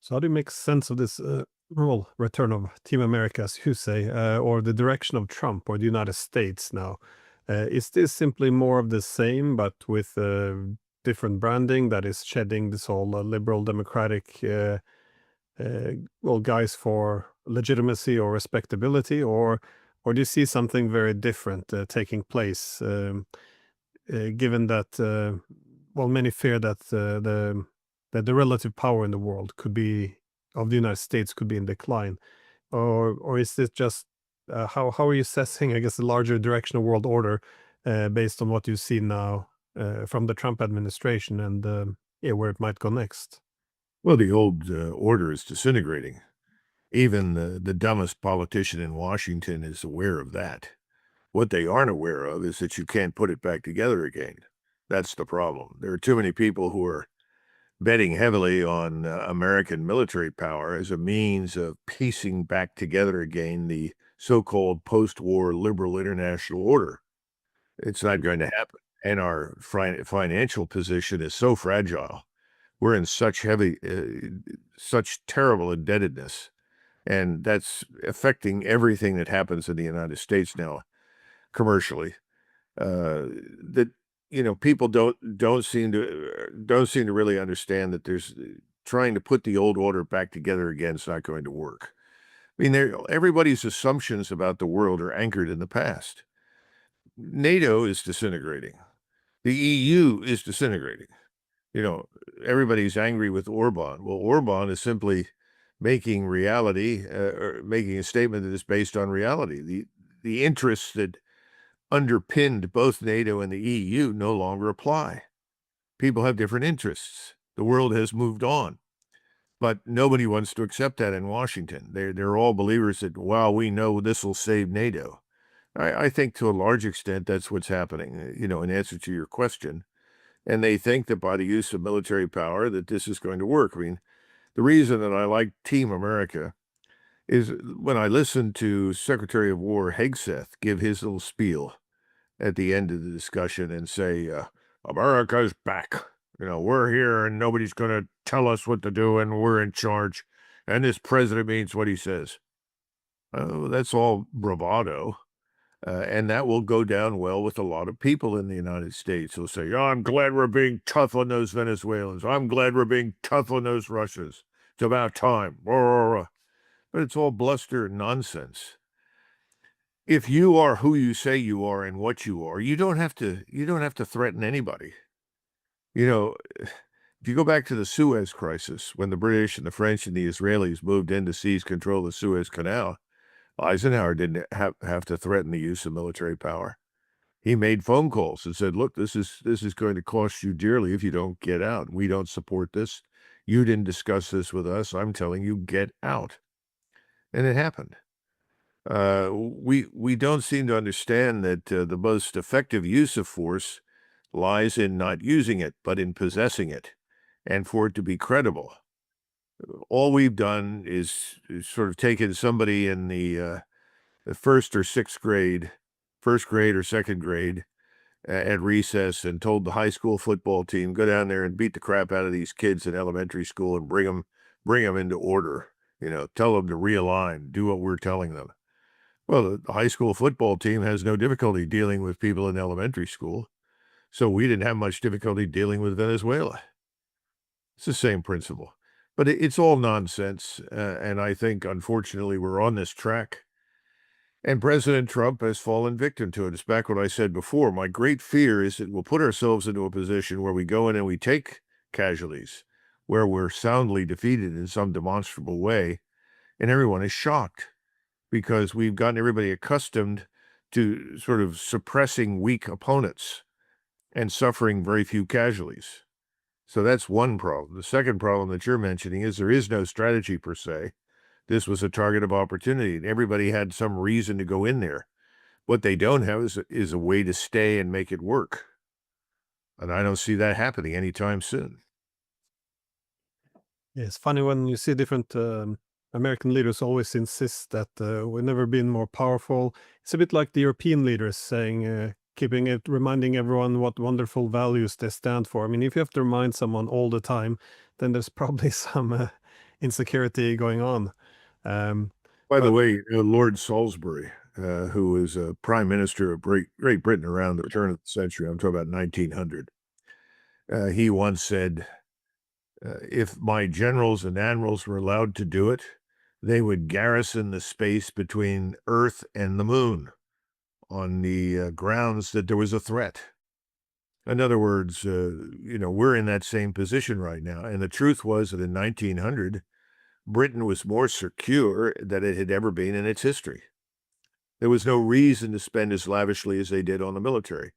So how do you make sense of this well, return of Team America, as you say, or the direction of Trump or the United States now? Is this simply more of the same, but with different branding that is shedding this whole liberal democratic uh, well, guys for legitimacy or respectability, or do you see something very different taking place? Given that, well, many fear that the relative power in the world could be of the United States could be in decline, or is this just how are you assessing, I guess, the larger direction of world order based on what you see now from the Trump administration and yeah, where it might go next? Well, the old order is disintegrating. Even the dumbest politician in Washington is aware of that. What they aren't aware of is that you can't put it back together again. That's the problem. There are too many people who are betting heavily on American military power as a means of piecing back together again the so-called post-war liberal international order. It's not going to happen. And our financial position is so fragile. We're in such terrible indebtedness, and that's affecting everything that happens in the United States now commercially. That people don't seem to really understand that there's trying to put the old order back together again is not going to work. I mean, everybody's assumptions about the world are anchored in the past. NATO is disintegrating. The EU is disintegrating. You know, everybody's angry with Orban. Well, Orban is simply making reality, or making a statement that is based on reality. The interests that underpinned both NATO and the EU no longer apply. People have different interests. The world has moved on, but nobody wants to accept that in Washington. They're all believers that, well, we know this will save NATO. I think to a large extent that's what's happening, in answer to your question. And they think that by the use of military power that this is going to work. I mean, the reason that I like Team America is when I listened to Secretary of War Hegseth give his little spiel at the end of the discussion and say, America's back. We're here and nobody's going to tell us what to do and we're in charge. And this president means what he says. Oh, that's all bravado. And that will go down well with a lot of people in the United States who'll say, I'm glad we're being tough on those Venezuelans. I'm glad we're being tough on those Russians. It's about time. But it's all bluster and nonsense. If you are who you say you are and what you are, you don't have to threaten anybody. If you go back to the Suez Crisis, when the British and the French and the Israelis moved in to seize control of the Suez Canal, Eisenhower didn't have to threaten the use of military power. He made phone calls and said, look, this is going to cost you dearly if you don't get out. We don't support this. You didn't discuss this with us. I'm telling you, get out. And it happened. We don't seem to understand that the most effective use of force lies in not using it, but in possessing it, and for it to be credible. All we've done is sort of taken somebody in the first or sixth grade, first grade or second grade at recess and told the high school football team, go down there and beat the crap out of these kids in elementary school and bring them into order. Tell them to realign, do what we're telling them. Well, the high school football team has no difficulty dealing with people in elementary school. So we didn't have much difficulty dealing with Venezuela. It's the same principle. But it's all nonsense, and I think, unfortunately, we're on this track. And President Trump has fallen victim to it. It's back what I said before. My great fear is that we'll put ourselves into a position where we go in and we take casualties, where we're soundly defeated in some demonstrable way, and everyone is shocked because we've gotten everybody accustomed to sort of suppressing weak opponents and suffering very few casualties. So that's one problem. The second problem that you're mentioning is there is no strategy per se. This was a target of opportunity, and everybody had some reason to go in there. What they don't have is a way to stay and make it work. And I don't see that happening anytime soon. Yeah, it's funny when you see different American leaders always insist that we've never been more powerful. It's a bit like the European leaders saying, reminding everyone what wonderful values they stand for. I mean, if you have to remind someone all the time, then there's probably some insecurity going on. By the But way, Lord Salisbury, who was a prime minister of Great Britain around the turn of the century, I'm talking about 1900, he once said, if my generals and admirals were allowed to do it, they would garrison the space between Earth and the moon on the grounds that there was a threat. In other words, we're in that same position right now. And the truth was that in 1900, Britain was more secure than it had ever been in its history. There was no reason to spend as lavishly as they did on the military.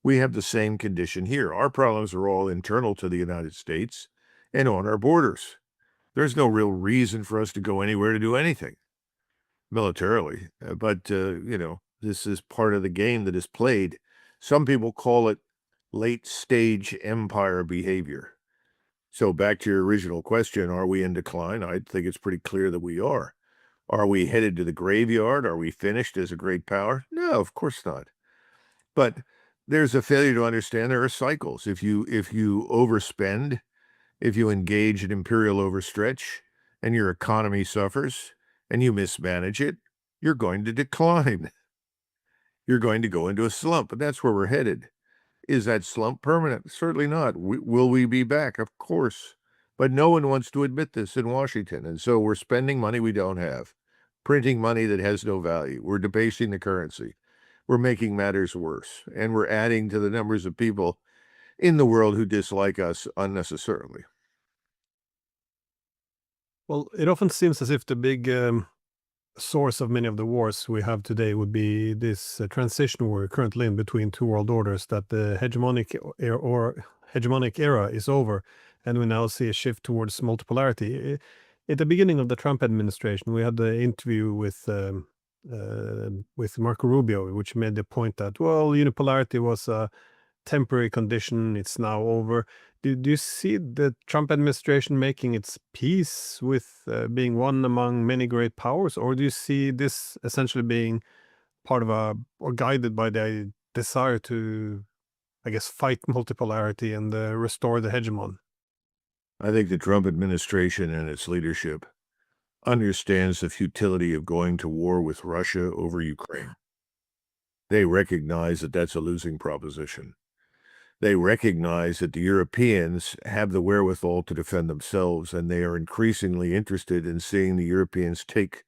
We have the same condition here. Our problems are all internal to the United States and on our borders. There's no real reason for us to go anywhere to do anything militarily. But this is part of the game that is played. Some people call it late stage empire behavior. So back to your original question, are we in decline? I think it's pretty clear that we are. Are we headed to the graveyard? Are we finished as a great power? No, of course not. But there's a failure to understand there are cycles. If you overspend, if you engage in imperial overstretch and your economy suffers and you mismanage it, you're going to decline. You're going to go into a slump, and that's where we're headed. Is that slump permanent? Certainly not. Will we be back? Of course. But no one wants to admit this in Washington. And so we're spending money we don't have, printing money that has no value. We're debasing the currency. We're making matters worse. And we're adding to the numbers of people in the world who dislike us unnecessarily. well, it often seems as if the big source of many of the wars we have today would be this transition we're currently in between two world orders, that the hegemonic era is over, and we now see a shift towards multipolarity. At the beginning of the Trump administration, we had the interview with Marco Rubio, which made the point that, well, unipolarity was a temporary condition, it's now over. Do you see the Trump administration making its peace with being one among many great powers, or do you see this essentially being part of or guided by the desire to, I guess, fight multipolarity and restore the hegemon? I think the Trump administration and its leadership understands the futility of going to war with Russia over Ukraine. They recognize that that's a losing proposition. They recognize that the Europeans have the wherewithal to defend themselves, and they are increasingly interested in seeing the Europeans take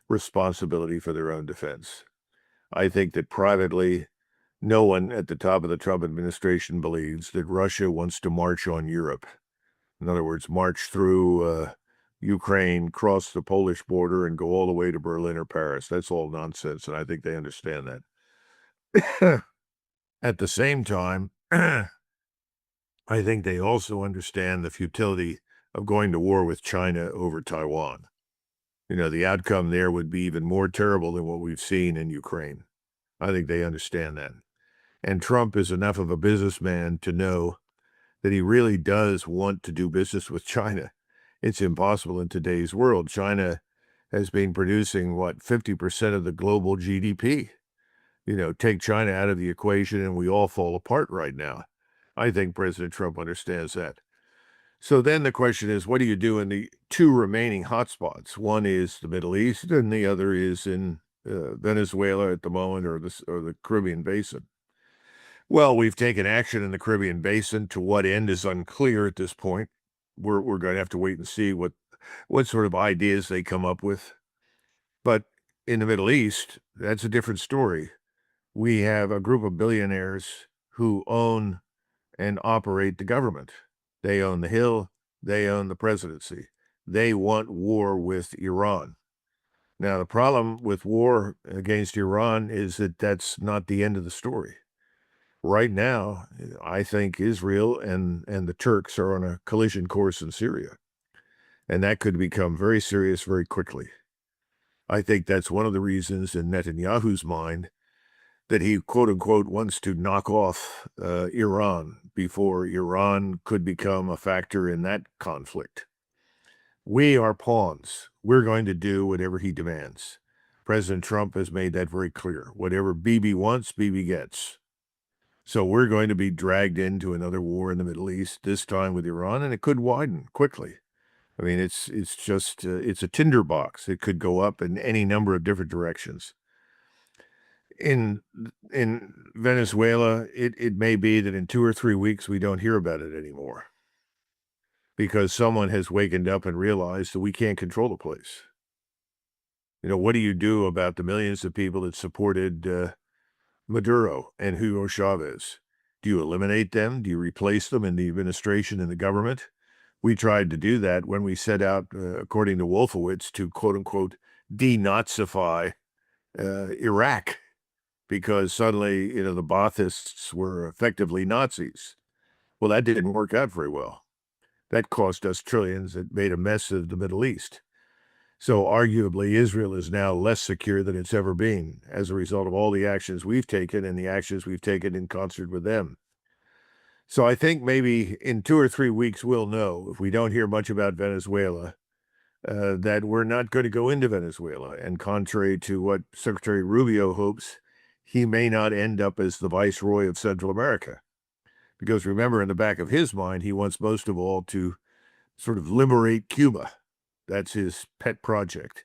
responsibility for their own defense. I think that privately, no one at the top of the Trump administration believes that Russia wants to march on Europe. In other words, march through Ukraine, cross the Polish border, and go all the way to Berlin or Paris. That's all nonsense, and I think they understand that. At the same time, I think they also understand the futility of going to war with China over Taiwan. The outcome there would be even more terrible than what we've seen in Ukraine. I think they understand that. And Trump is enough of a businessman to know that he really does want to do business with China. It's impossible in today's world. China has been producing, 50% of the global GDP. Take China out of the equation and we all fall apart right now. I think President Trump understands that. So then the question is, what do you do in the two remaining hotspots? One is the Middle East and the other is in Venezuela at the moment, or the Caribbean Basin. Well, we've taken action in the Caribbean Basin. To what end is unclear at this point. We're going to have to wait and see what sort of ideas they come up with. But in the Middle East, that's a different story. We have a group of billionaires who own and operate the government. They own the Hill. They own the presidency. They want war with Iran. Now, the problem with war against Iran is that that's not the end of the story. Right now, I think Israel and the Turks are on a collision course in Syria, and that could become very serious very quickly. I think that's one of the reasons in Netanyahu's mind that he, quote unquote, wants to knock off Iran before Iran could become a factor in that conflict. We are pawns. We're going to do whatever he demands. President Trump has made that very clear. Whatever Bibi wants, Bibi gets. So we're going to be dragged into another war in the Middle East, this time with Iran, and it could widen quickly. I mean, it's just it's a tinderbox. It could go up in any number of different directions. In Venezuela, it may be that in 2 or 3 weeks we don't hear about it anymore because someone has wakened up and realized that we can't control the place. You know, what do you do about the millions of people that supported Maduro and Hugo Chavez? Do you eliminate them? Do you replace them in the administration and the government? We tried to do that when we set out, according to Wolfowitz, to quote unquote denazify Iraq, because suddenly, you know, the Baathists were effectively Nazis. Well, that didn't work out very well. That cost us trillions. It made a mess of the Middle East. So arguably, Israel is now less secure than it's ever been as a result of all the actions we've taken and the actions we've taken in concert with them. So I think maybe in 2 or 3 weeks, we'll know, if we don't hear much about Venezuela, that we're not going to go into Venezuela. And contrary to what Secretary Rubio hopes, he may not end up as the viceroy of Central America. Because remember, in the back of his mind, he wants most of all to sort of liberate Cuba. That's his pet project.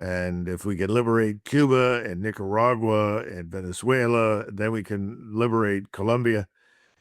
And if we can liberate Cuba and Nicaragua and Venezuela, then we can liberate Colombia.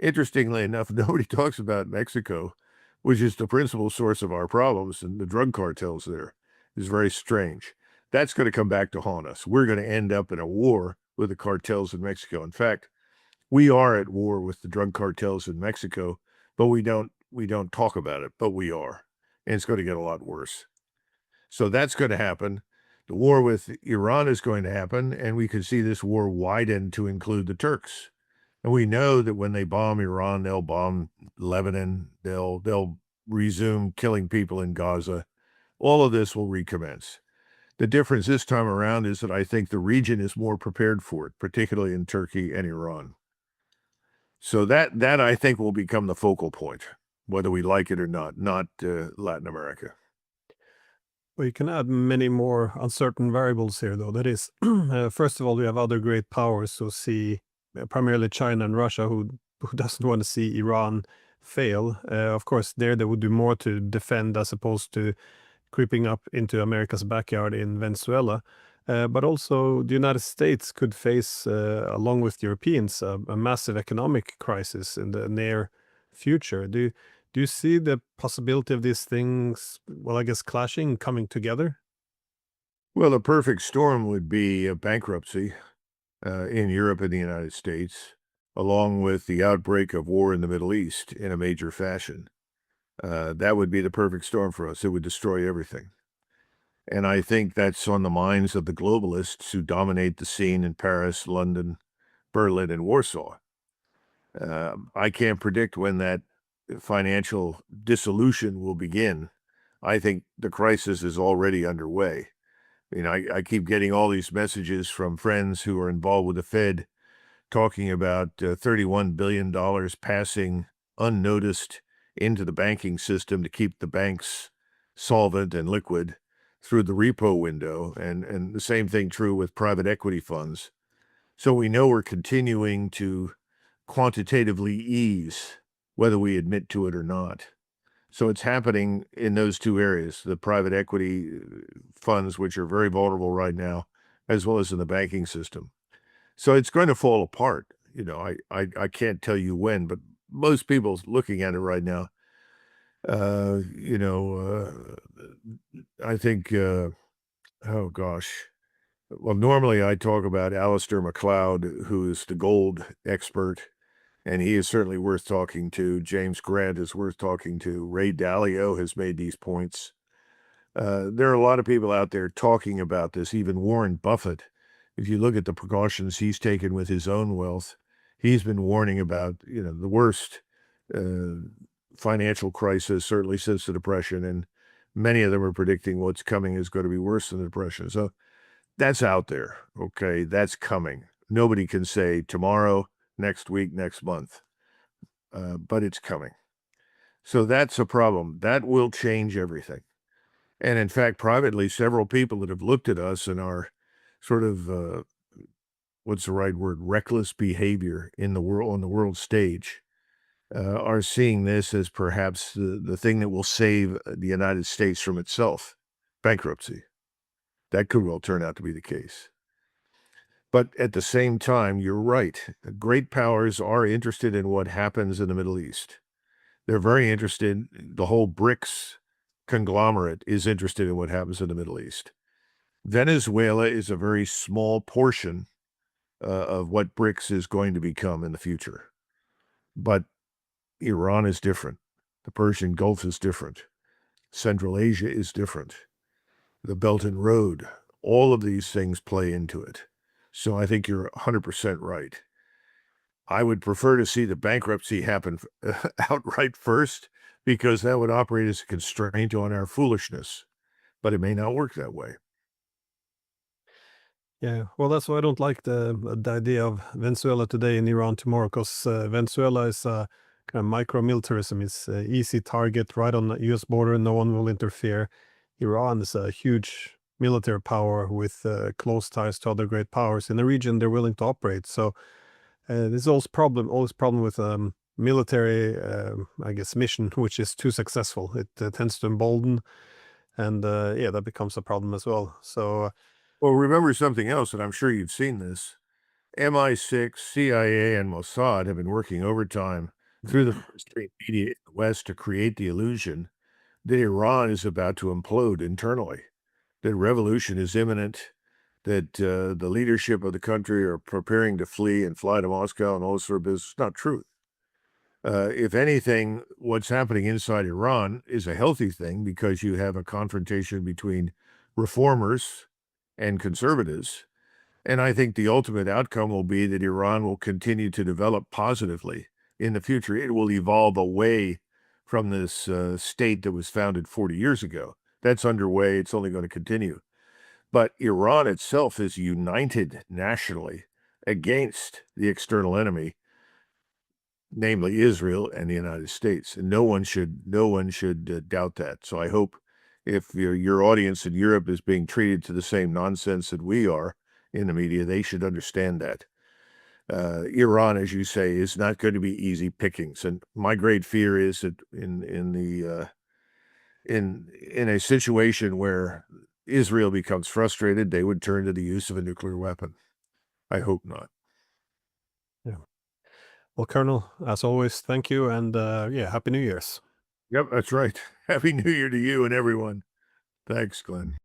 Interestingly enough, nobody talks about Mexico, which is the principal source of our problems, and the drug cartels there is very strange. That's going to come back to haunt us. We're going to end up in a war with the cartels in Mexico. In fact, we are at war with the drug cartels in Mexico, but we don't talk about it, but we are. And it's going to get a lot worse. So that's going to happen. The war with Iran is going to happen, and we could see this war widen to include the Turks. And we know that when they bomb Iran, they'll bomb Lebanon, they'll resume killing people in Gaza. All of this will recommence. The difference this time around is that I think the region is more prepared for it, particularly in Turkey and Iran. So that I think will become the focal point, whether we like it or not Latin America. Well, you can add many more uncertain variables here, though. That is, first of all, we have other great powers who see primarily China and Russia, who doesn't want to see Iran fail. Of course, there they would do more to defend as opposed to creeping up into America's backyard in Venezuela. But also, the United States could face, along with Europeans, a massive economic crisis in the near future. Do you see the possibility of these things, well, I guess, clashing, coming together? Well, a perfect storm would be a bankruptcy in Europe and the United States, along with the outbreak of war in the Middle East in a major fashion. That would be the perfect storm for us. It would destroy everything. And I think that's on the minds of the globalists who dominate the scene in Paris, London, Berlin, and Warsaw. I can't predict when that financial dissolution will begin. I think the crisis is already underway. I mean, I keep getting all these messages from friends who are involved with the Fed talking about $31 billion passing unnoticed into the banking system to keep the banks solvent and liquid through the repo window. And the same thing true with private equity funds. So we know we're continuing to quantitatively ease, whether we admit to it or not. So it's happening in those two areas, the private equity funds, which are very vulnerable right now, as well as in the banking system. So it's going to fall apart. You know, I can't tell you when, but most people looking at it right now, you know, I think, oh gosh. Well, normally I talk about Alistair MacLeod, who is the gold expert, and he is certainly worth talking to. James Grant is worth talking to. Ray Dalio has made these points. There are a lot of people out there talking about this, even Warren Buffett. If you look at the precautions he's taken with his own wealth, he's been warning about, you know, the worst financial crisis, certainly since the Depression, and many of them are predicting what's coming is going to be worse than the Depression. So that's out there, okay? That's coming. Nobody can say tomorrow, next week, next month, but it's coming. So that's a problem. That will change everything. And in fact, privately, several people that have looked at us and our sort of, what's the right word, reckless behavior in the world, on the world stage, are seeing this as perhaps the thing that will save the United States from itself, bankruptcy. That could well turn out to be the case. But at the same time, you're right. Great powers are interested in what happens in the Middle East. They're very interested. The whole BRICS conglomerate is interested in what happens in the Middle East. Venezuela is a very small portion of what BRICS is going to become in the future. But Iran is different. The Persian Gulf is different. Central Asia is different. The Belt and Road, all of these things play into it. So I think you're 100% right. I would prefer to see the bankruptcy happen outright first, because that would operate as a constraint on our foolishness. But it may not work that way. Yeah, well, that's why I don't like the idea of Venezuela today and Iran tomorrow, because Venezuela is kind of micro-militarism. It's an easy target right on the U.S. border, and no one will interfere. Iran is a huge military power with close ties to other great powers in the region. They're willing to operate. So there's always problem with military, I guess, mission, which is too successful. It tends to embolden, and yeah, that becomes a problem as well. So. Well, remember something else, and I'm sure you've seen this. MI6, CIA, and Mossad have been working overtime through the mainstream media in the West to create the illusion that Iran is about to implode internally, that revolution is imminent, that the leadership of the country are preparing to flee and fly to Moscow and all this sort of business. It's not true. If anything, what's happening inside Iran is a healthy thing, because you have a confrontation between reformers and conservatives. And I think the ultimate outcome will be that Iran will continue to develop positively in the future. It will evolve away from this state that was founded 40 years ago. That's underway. It's only going to continue. But Iran itself is united nationally against the external enemy, namely Israel and the United States. And no one should doubt that. So I hope, if your audience in Europe is being treated to the same nonsense that we are in the media, they should understand that. Iran, as you say, is not going to be easy pickings. And my great fear is that in a situation where Israel becomes frustrated, they would turn to the use of a nuclear weapon. I hope not. Yeah. Well, Colonel, as always, thank you, and yeah, Happy New Year's. Yep, that's right. Happy New Year to you and everyone. Thanks, Glenn.